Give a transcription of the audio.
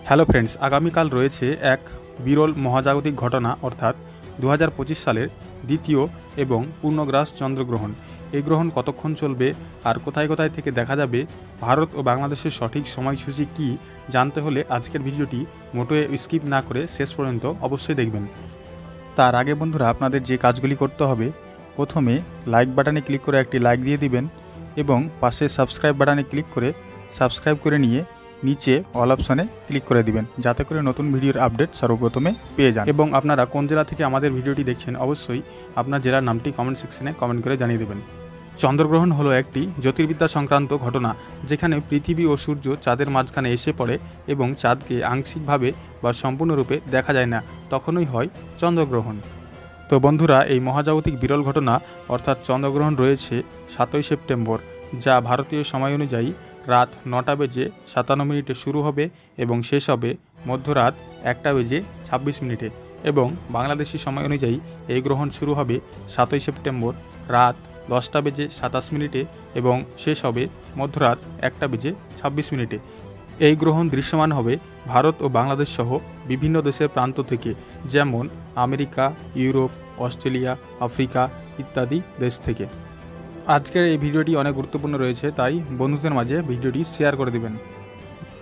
Hello friends, আগামীকাল রয়েছে এক বিরল মহাজাগতিক ঘটনা অর্থাৎ 2025 সালের দ্বিতীয় এবং পূর্ণগ্রাস চন্দ্রগ্রহণ। এই গ্রহণ কতক্ষণ চলবে আর কোথায় কোথায় থেকে দেখা যাবে, ভারত ও বাংলাদেশের সঠিক সময়সূচি কী জানতে হলে আজকের ভিডিওটি মোটেও স্কিপ না করে শেষ পর্যন্ত অবশ্যই দেখবেন। তার আগে বন্ধুরা, আপনাদের যে কাজগুলি করতে হবে, প্রথমে লাইক বাটনে ক্লিক করে একটি লাইক দিয়ে দিবেন এবং পাশে সাবস্ক্রাইব বাটনে ক্লিক করে সাবস্ক্রাইব করে নিয়ে নিচে অল অপশনে ক্লিক করে দিবেন, যাতে করে নতুন ভিডিওর আপডেট সর্বপ্রথমে পেয়ে যান। এবং আপনারা কোন জেলা থেকে আমাদের ভিডিওটি দেখছেন অবশ্যই আপনার জেলার নামটি কমেন্ট সেকশনে কমেন্ট করে জানিয়ে দেবেন। চন্দ্রগ্রহণ হলো একটি জ্যোতির্বিদ্যা সংক্রান্ত ঘটনা, যেখানে পৃথিবী ও সূর্য চাঁদের মাঝখানে এসে পড়ে এবং চাঁদকে আংশিকভাবে বা সম্পূর্ণরূপে দেখা যায় না, তখনই হয় চন্দ্রগ্রহণ। তো বন্ধুরা, এই মহাজাগতিক বিরল ঘটনা অর্থাৎ চন্দ্রগ্রহণ রয়েছে 7ই সেপ্টেম্বর, যা ভারতীয় সময় অনুযায়ী রাত 9টা বেজে 57 মিনিটে শুরু হবে এবং শেষ হবে মধ্যরাত 1টা বেজে 26 মিনিটে। এবং বাংলাদেশি সময় অনুযায়ী এই গ্রহণ শুরু হবে 7ই সেপ্টেম্বর রাত 10টা বেজে 27 মিনিটে এবং শেষ হবে মধ্যরাত 1টা বেজে 26 মিনিটে। এই গ্রহণ দৃশ্যমান হবে ভারত ও বাংলাদেশ সহ বিভিন্ন দেশের প্রান্ত থেকে, যেমন আমেরিকা, ইউরোপ, অস্ট্রেলিয়া, আফ্রিকা ইত্যাদি দেশ থেকে। আজকের এই ভিডিওটি অনেক গুরুত্বপূর্ণ রয়েছে, তাই বন্ধুদের মাঝে ভিডিওটি শেয়ার করে দিবেন।